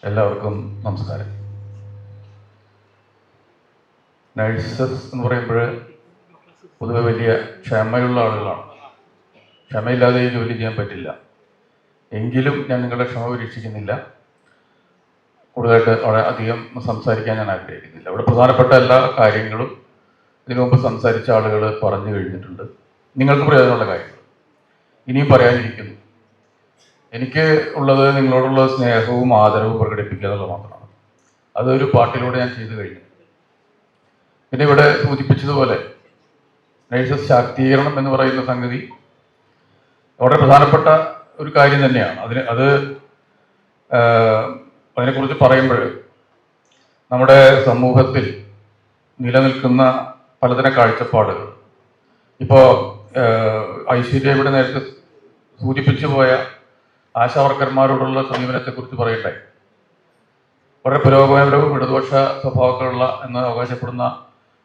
എല്ലാവർക്കും നമസ്കാരം. നഴ്സസ് എന്ന് പറയുമ്പോൾ പൊതുവെ വലിയ ക്ഷമയുള്ള ആളുകളാണ്. ക്ഷമയില്ലാതെ ജോലി ചെയ്യാൻ പറ്റില്ല. എങ്കിലും ഞാൻ നിങ്ങളുടെ ക്ഷമ പരീക്ഷിക്കുന്നില്ല. കൂടുതലായിട്ട് അവിടെ അധികം സംസാരിക്കാൻ ഞാൻ ആഗ്രഹിക്കുന്നില്ല. അവിടെ പ്രധാനപ്പെട്ട എല്ലാ കാര്യങ്ങളും ഇതിനു മുമ്പ് സംസാരിച്ച ആളുകൾ പറഞ്ഞു കഴിഞ്ഞിട്ടുണ്ട്. നിങ്ങൾക്ക് പ്രയോജനമുള്ള കാര്യങ്ങൾ ഇനിയും പറയാനിരിക്കുന്നു. എനിക്ക് ഉള്ളത് നിങ്ങളോടുള്ള സ്നേഹവും ആദരവും പ്രകടിപ്പിക്കുക എന്നുള്ളത് മാത്രമാണ്. അതൊരു പാട്ടിലൂടെ ഞാൻ ചെയ്തു കഴിഞ്ഞു. പിന്നെ ഇവിടെ സൂചിപ്പിച്ചതുപോലെ നഴ്സസ് ശാക്തീകരണം എന്ന് പറയുന്ന സംഗതി വളരെ പ്രധാനപ്പെട്ട ഒരു കാര്യം തന്നെയാണ്. അതിനെക്കുറിച്ച് പറയുമ്പോൾ നമ്മുടെ സമൂഹത്തിൽ നിലനിൽക്കുന്ന പലതരം കാഴ്ചപ്പാടുകൾ, ഇപ്പോൾ ഐശ്വര്യ ഇവിടെ നേരത്തെ സൂചിപ്പിച്ചു പോയ ആശാവർക്കർമാരോടുള്ള സമീപനത്തെക്കുറിച്ച് പറയട്ടെ. വളരെ പുരോഗമനപരവും ഇടതുപക്ഷ സ്വഭാവങ്ങളുള്ള എന്ന് അവകാശപ്പെടുന്ന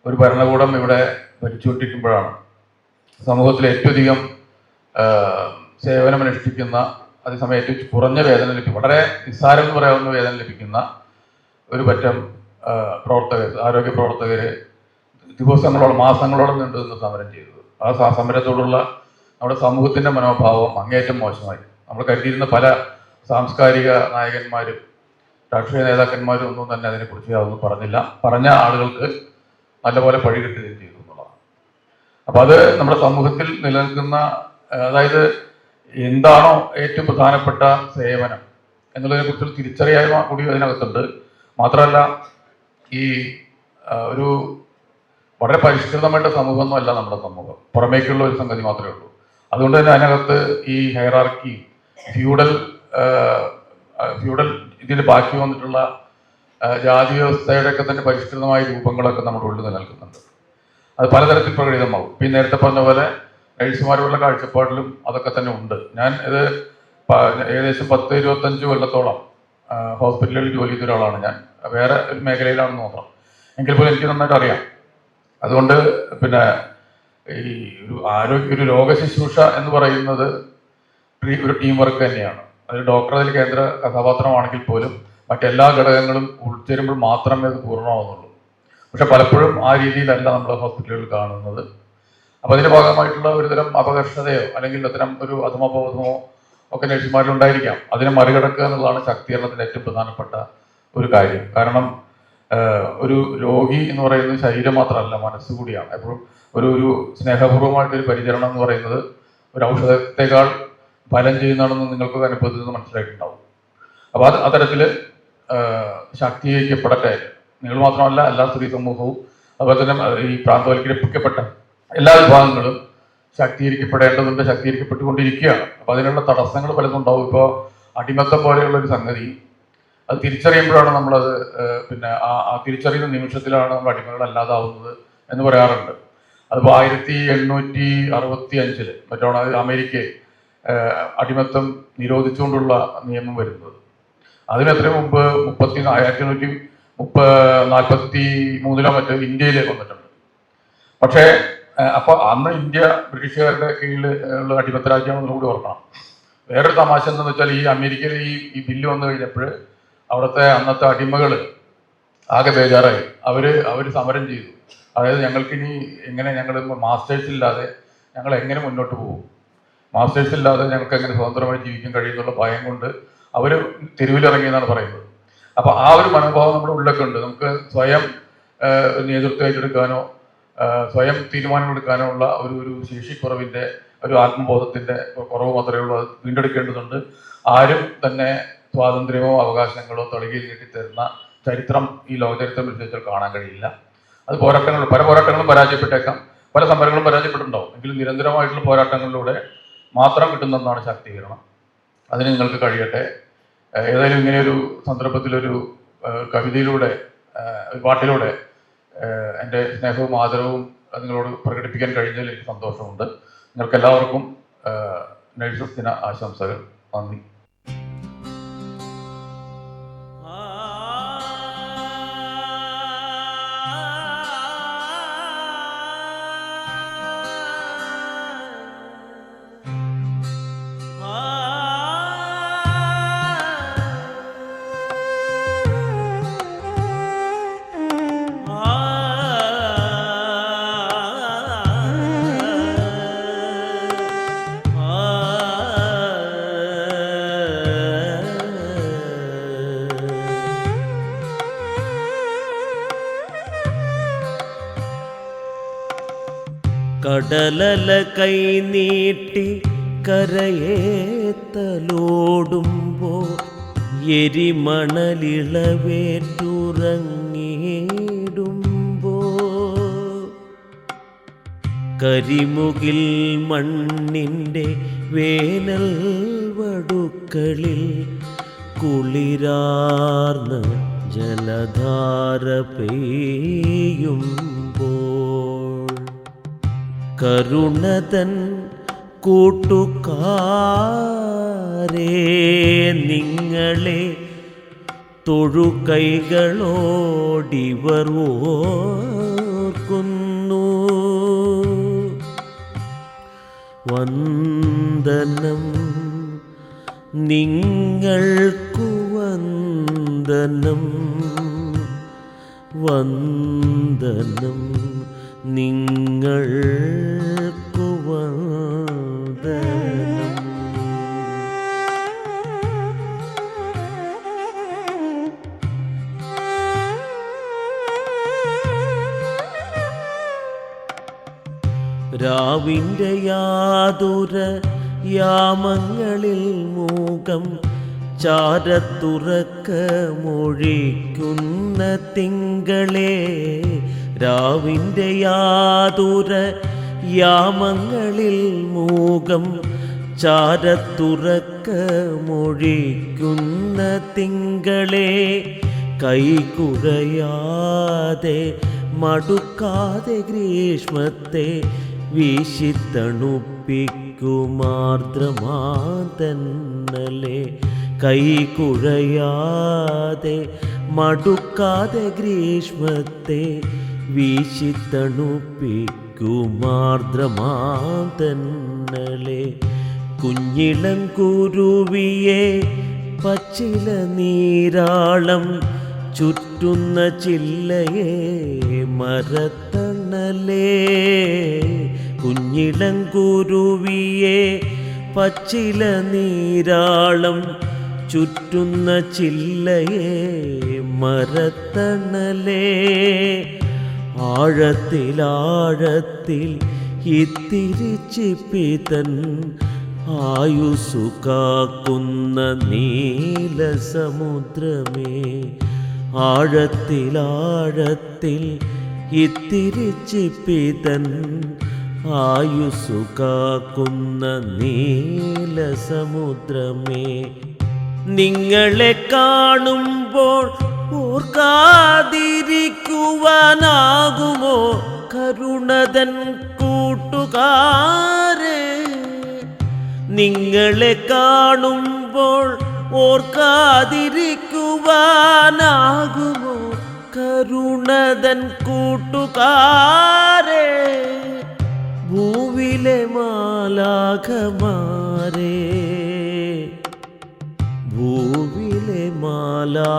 ഒരു ഭരണകൂടം ഇവിടെ ഭരിച്ചുകൊണ്ടിരിക്കുമ്പോഴാണ് സമൂഹത്തിൽ ഏറ്റവും അധികം സേവനമനുഷ്ഠിക്കുന്ന, അതേസമയം ഏറ്റവും കുറഞ്ഞ വേതനം ലഭിക്കും, വളരെ നിസ്സാരം എന്ന് പറയാവുന്ന വേതനം ലഭിക്കുന്ന ഒരു പറ്റം പ്രവർത്തകർ, ആരോഗ്യ പ്രവർത്തകർ ദിവസങ്ങളോളം മാസങ്ങളോളം നീണ്ടുനിന്ന് സമരം ചെയ്തത്. ആ സമരത്തോടുള്ള നമ്മുടെ സമൂഹത്തിൻ്റെ മനോഭാവം അങ്ങേയറ്റം മോശമായി. നമ്മൾ കരുതിയിരുന്ന പല സാംസ്കാരിക നായകന്മാരും രാഷ്ട്രീയ നേതാക്കന്മാരും ഒന്നും തന്നെ അതിനെക്കുറിച്ച് അതൊന്നും പറഞ്ഞില്ല. പറഞ്ഞ ആളുകൾക്ക് നല്ലപോലെ പഴി കിട്ടുകയും ചെയ്തു എന്നുള്ളതാണ്. അപ്പം അത് നമ്മുടെ സമൂഹത്തിൽ നിലനിൽക്കുന്ന, അതായത് എന്താണോ ഏറ്റവും പ്രധാനപ്പെട്ട സേവനം എന്നുള്ളതിനെക്കുറിച്ച് തിരിച്ചറിയായ്മ കൂടി അതിനകത്തുണ്ട്. മാത്രമല്ല, ഈ ഒരു വളരെ പരിഷ്കൃതമായിട്ട് സമൂഹമൊന്നും അല്ല നമ്മുടെ സമൂഹം, പുറമേക്കുള്ള ഒരു സംഗതി മാത്രമേ ഉള്ളൂ. അതുകൊണ്ട് തന്നെ അതിനകത്ത് ഈ ഹൈറാർക്കി, ഫ്യൂഡൽ ഇതിന് ബാക്കി വന്നിട്ടുള്ള ജാതി വ്യവസ്ഥയുടെയൊക്കെ തന്നെ പരിഷ്കൃതമായ രൂപങ്ങളൊക്കെ നമ്മുടെ ഉള്ളിൽ നിലനിൽക്കുന്നുണ്ട്. അത് പലതരത്തിൽ പ്രകടിതമാകും. പിന്നെ നേരത്തെ പറഞ്ഞ പോലെ നഴ്സുമാരുള്ള കാഴ്ചപ്പാടിലും അതൊക്കെ തന്നെ ഉണ്ട്. ഞാൻ ഇത് ഏകദേശം 10-25 കൊല്ലത്തോളം ഹോസ്പിറ്റലിൽ ജോലി ചെയ്ത ഒരാളാണ്. ഞാൻ വേറെ ഒരു മേഖലയിലാണെന്ന് മാത്രം. എങ്കിൽ പോലും എനിക്ക് നന്നായിട്ട് അറിയാം. അതുകൊണ്ട് പിന്നെ ഈ ഒരു രോഗശുശ്രൂഷ എന്ന് പറയുന്നത് ഒരു ടീം വർക്ക് തന്നെയാണ്. അതിൽ ഡോക്ടർ അതിൽ കേന്ദ്ര കഥാപാത്രമാണെങ്കിൽ പോലും മറ്റെല്ലാ ഘടകങ്ങളും ഉൾച്ചേരുമ്പോൾ മാത്രമേ അത് പൂർണ്ണമാവുന്നുള്ളൂ. പക്ഷെ പലപ്പോഴും ആ രീതിയിലല്ല നമ്മൾ ഹോസ്പിറ്റലുകളിൽ കാണുന്നത്. അപ്പോൾ അതിൻ്റെ ഭാഗമായിട്ടുള്ള ഒരുതരം അപകർഷതയോ അല്ലെങ്കിൽ അത്തരം ഒരു അധമബോധമോ ഒക്കെ നഴ്സുമാരിലുണ്ടായിരിക്കാം. അതിനെ മറികടക്കുക എന്നുള്ളതാണ് ശാക്തീകരണത്തിൻ്റെ ഏറ്റവും പ്രധാനപ്പെട്ട ഒരു കാര്യം. കാരണം ഒരു രോഗി എന്ന് പറയുന്നത് ശരീരം മാത്രമല്ല, മനസ്സ് കൂടിയാണ്. എപ്പോഴും ഒരു സ്നേഹപൂർവ്വമായിട്ടൊരു പരിചരണം എന്ന് പറയുന്നത് ഒരു ഔഷധത്തെക്കാൾ ഫലം ചെയ്യുന്നതാണെന്ന് നിങ്ങൾക്ക് അനുഭവത്തിൽ നിന്ന് മനസ്സിലായിട്ടുണ്ടാവും. അപ്പോൾ അത്തരത്തിൽ ശാക്തീകരിക്കപ്പെടട്ടെ. നിങ്ങൾ മാത്രമല്ല, എല്ലാ സ്ത്രീ സമൂഹവും അതുപോലെ തന്നെ ഈ പ്രാന്തവൽക്കരിക്കപ്പെട്ട എല്ലാ വിഭാഗങ്ങളും ശാക്തീകരിക്കപ്പെടേണ്ടതുണ്ട്, ശാക്തീകരിക്കപ്പെട്ടുകൊണ്ടിരിക്കുകയാണ്. അപ്പോൾ അതിനുള്ള തടസ്സങ്ങൾ പലതും ഉണ്ടാവും. ഇപ്പോൾ അടിമത്തം പോലെയുള്ള ഒരു സംഗതി, അത് തിരിച്ചറിയുമ്പോഴാണ് നമ്മളത് പിന്നെ ആ തിരിച്ചറിയുന്ന നിമിഷത്തിലാണ് നമ്മൾ അടിമകളല്ലാതാവുന്നത് എന്ന് പറയാറുണ്ട്. അതിപ്പോൾ 1865 മറ്റാണ് അമേരിക്കയിൽ അടിമത്തം നിരോധിച്ചുകൊണ്ടുള്ള നിയമം വരുന്നത്. അതിനെത്ര മുമ്പ് 1843 മറ്റോ ഇന്ത്യയിൽ വന്നിട്ടുണ്ട്. പക്ഷേ അപ്പോൾ അന്ന് ഇന്ത്യ ബ്രിട്ടീഷുകാരുടെ കീഴിൽ ഉള്ള അടിമത്ത രാജ്യമാണെന്ന് കൂടി ഓർക്കണം. വേറൊരു തമാശ എന്താണെന്ന് വെച്ചാൽ, ഈ അമേരിക്കയിൽ ഈ ബില്ല് വന്നു കഴിഞ്ഞപ്പോൾ അവിടുത്തെ അന്നത്തെ അടിമകൾ ആകെ ബേജാറായി. അവർ സമരം ചെയ്തു. അതായത് ഞങ്ങൾക്കിനി എങ്ങനെ, ഞങ്ങൾ മാസ്റ്റേഴ്സ് ഇല്ലാതെ ഞങ്ങൾ എങ്ങനെ മുന്നോട്ട് പോകും, മാസ്റ്റേഴ്സ് ഇല്ലാതെ ഞങ്ങൾക്ക് എങ്ങനെ സ്വതന്ത്രമായി ജീവിക്കാൻ കഴിയുന്നുള്ള ഭയം കൊണ്ട് അവർ തെരുവിലിറങ്ങിയെന്നാണ് പറയുന്നത്. അപ്പോൾ ആ ഒരു മനോഭാവം നമ്മുടെ ഉള്ളിലൊക്കെ ഉണ്ട്. നമുക്ക് സ്വയം നേതൃത്വം ഏറ്റെടുക്കാനോ സ്വയം തീരുമാനങ്ങളെടുക്കാനോ ഉള്ള ഒരു ശേഷിക്കുറവിൻ്റെ, ഒരു ആത്മബോധത്തിൻ്റെ കുറവ് മാത്രമേ ഉള്ളൂ. അത് വീണ്ടെടുക്കേണ്ടതുണ്ട്. ആരും തന്നെ സ്വാതന്ത്ര്യമോ അവകാശങ്ങളോ തളികയിൽ നീട്ടിത്തരുന്ന ചരിത്രം ഈ ലോകചരിത്രം പരിശോധിച്ചാൽ കാണാൻ കഴിയില്ല. അത് പല പോരാട്ടങ്ങളും പരാജയപ്പെട്ടേക്കാം, പല സമരങ്ങളും പരാജയപ്പെട്ടിട്ടുണ്ടാവും. എങ്കിലും നിരന്തരമായിട്ടുള്ള പോരാട്ടങ്ങളിലൂടെ മാത്രം കിട്ടുന്നതാണ് ശാക്തീകരണം. അതിന് നിങ്ങൾക്ക് കഴിയട്ടെ. ഏതായാലും ഇങ്ങനെയൊരു സന്ദർഭത്തിലൊരു കവിതയിലൂടെ, ഒരു പാട്ടിലൂടെ എൻ്റെ സ്നേഹവും ആദരവും നിങ്ങളോട് പ്രകടിപ്പിക്കാൻ കഴിഞ്ഞതിൽ എനിക്ക് സന്തോഷമുണ്ട്. നിങ്ങൾക്ക് എല്ലാവർക്കും നഴ്സസ് ദിന ആശംസകൾ. നന്ദി. കടലല കൈനീട്ടി കരയേത്തലോടുമ്പോൾ എരിമണലിളവേറ്റുറങ്ങിടുമ്പോൾ കരിമുകിൽ മണ്ണിൻ്റെ വേനൽ വടുക്കളിൽ കുളിരാർന്ന ജലധാര പെയ്യുമ്പോൾ കരുണതൻ കൂട്ടുകാരേ നിങ്ങളെ തൊഴുകൈകളോടിവർ ഓർക്കുന്നു. വന്ദനം നിങ്ങൾക്കു വന്ദനം, വന്ദനം നിങ്ങൾക്കു വന്ദനം. രാവിൻ്റെ യാതുര യാമങ്ങളിൽ മൂകം ചാരത്തുറക്ക മൊഴിക്കുന്ന തിങ്കളെ, രാവിൻ്റെ യാതുര യാമങ്ങളിൽ മൂകം ചാരത്തുറക്ക മൊഴിക്കുന്ന തിങ്കളെ, കൈകുഴയാതെ മടുക്കാതെ ഗ്രീഷ്മത്തെ വീശിത്തണുപ്പിക്കുമാർദ്രമാതന്നലെ, കൈകുഴയാതെ മടുക്കാതെ ഗ്രീഷ്മത്തെ വീശിത്തണുപ്പിക്കുമാർദ്രമാതന്നലെ. കുഞ്ഞിളംകുരുവിയെ പച്ചില നീരാളം ചുറ്റുന്ന ചില്ലയെ മരത്തണലേ, കുഞ്ഞിളംകുരുവിയെ പച്ചില നീരാളം ചുറ്റുന്ന ചില്ലയെ മരത്തണലേ. ആഴത്തിലാഴത്തിൽ ഇത്തിരി ചിപ്പിതൻ ആയുസ്സു കാക്കുന്ന നീലസമുദ്രമേ, ആഴത്തിലാഴത്തിൽ ഇത്തിരി ചിപ്പിതൻ ആയുസ്സു കാക്കുന്ന നീലസമുദ്രമേ, നിങ്ങളെ കാണുമ്പോൾ ഓർക്കാതിരിക്കുവാനാകുമോ കരുണതൻ കൂട്ടുകാരേ, നിങ്ങളെ കാണുമ്പോൾ ഓർക്കാതിരിക്കുവാനാകുമോ കരുണതൻ കൂട്ടുകാരേ. ഭൂവിലെ മാലാഖമാരേ, ഭൂവിലെ മാലാഖമാരേ,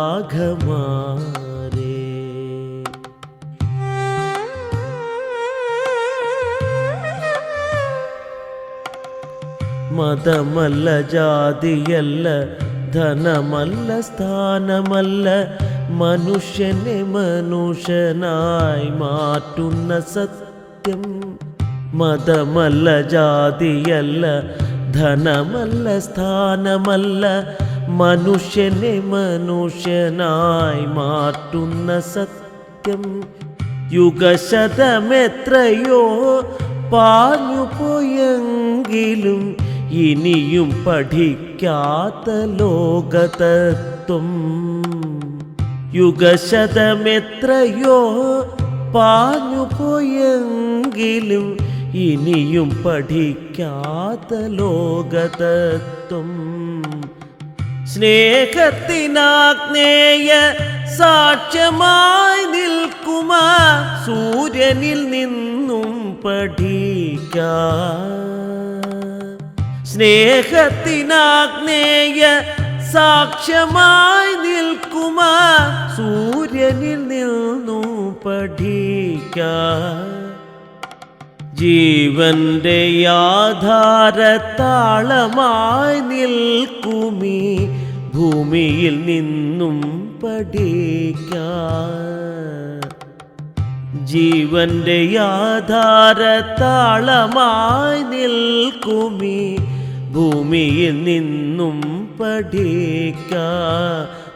മതമല്ല ജാതിയല്ല ധനമല്ല സ്ഥാനമല്ല മനുഷ്യനെ മനുഷ്യനായി മാറ്റുന്ന സത്യം. മതമല്ല ജാതിയല്ല ധനമല്ല സ്ഥാനമല്ല മനുഷ്യനെ മനുഷ്യനായി മാറ്റുന്ന സത്യം. യുഗശതമെത്രയോ പാഞ്ഞു പോയെങ്കിലും ഇനിയും പഠിക്കാത്ത ലോകതത്വം. യുഗശതമെത്രയോ പാഞ്ഞു പോയെങ്കിലും ഇനിയും പഠിക്കാത്ത ലോകതത്വം. സ്നേഹത്തിനാഗ്നേയ സാക്ഷ്യമായി നിൽക്കുമാ സൂര്യനിൽ നിന്നും പഠിക്കാം. സ്നേഹത്തിനാഗ്നേയ സാക്ഷ്യമായി നിൽക്കുമാ സൂര്യനിൽ നിന്നും പഠിക്കാം. ജീവന്റെ ആധാരത്താളമായി നിൽക്കുമീ ഭൂമിയിൽ നിന്നും പഠിക്കാം. ജീവന്റെ ആധാരത്താളമായി നിൽക്കുമീ ഭൂമിയിൽ നിന്നും പഠിക്ക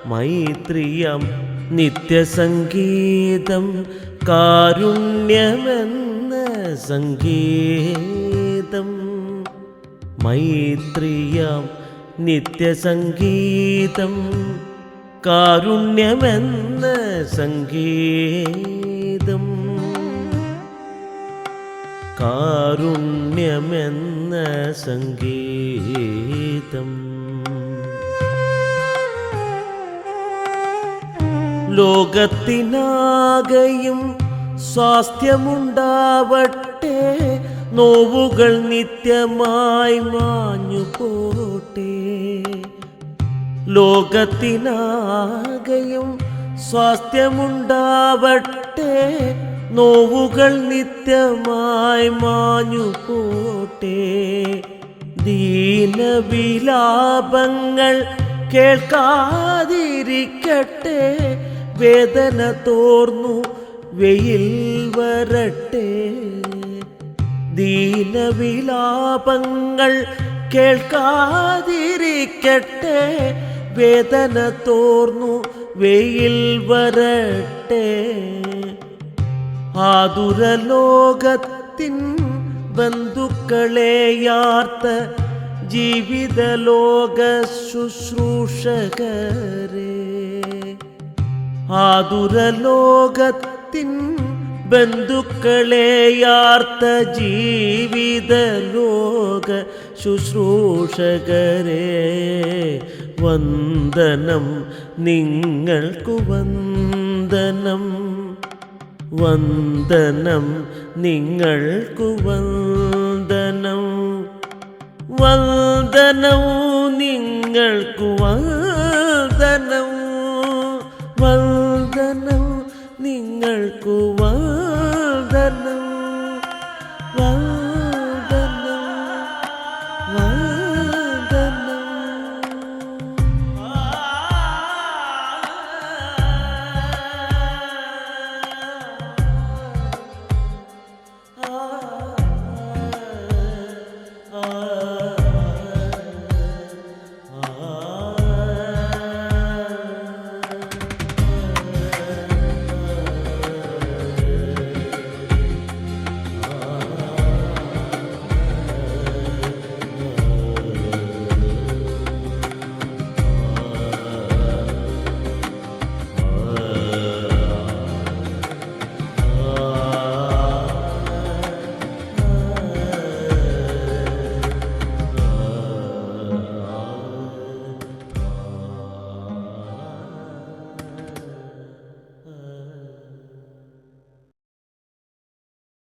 മൈത്രിയം നിത്യസംഗീതം കാരുണ്യമെന്ന സംഗീതം. മൈത്രിയം നിത്യസംഗീതം കാരുണ്യമെന്ന സംഗീതം. കാരുണ്യമെന്ന സംഗീതം. ലോകത്തിനാകെയും സ്വാസ്ഥ്യമുണ്ടാവട്ടെ, നോവുകൾ നിത്യമായി മാഞ്ഞു പോട്ടെ. ലോകത്തിനാകെയും സ്വാസ്ഥ്യമുണ്ടാവട്ടെ, നോവുകൾ നിത്യമായി മാഞ്ഞു പോട്ടെ. ദീനവിലാപങ്ങൾ കേൾക്കാതിരിക്കട്ടെ, വേദന തോർന്നു വെയിൽ വരട്ടെ. ദീനവിലാപങ്ങൾ കേൾക്കാതിരിക്കട്ടെ, വേദന തോർന്നു വെയിൽ വരട്ടെ. ആതുരലോകത്തിൻ ബന്ധുക്കളെയാർത്ത ജീവിതലോക ശുശ്രൂഷകരെ. ആതുരലോകത്തിൻ ബന്ധുക്കളെയാർത്ത ജീവിതലോക ശുശ്രൂഷകരെ. വന്ദനം നിങ്ങൾക്കു വന്ദനം, വന്ദനം നിങ്ങൾക്കു വന്ദനം, വന്ദനം നിങ്ങൾക്കു വന്ദനം.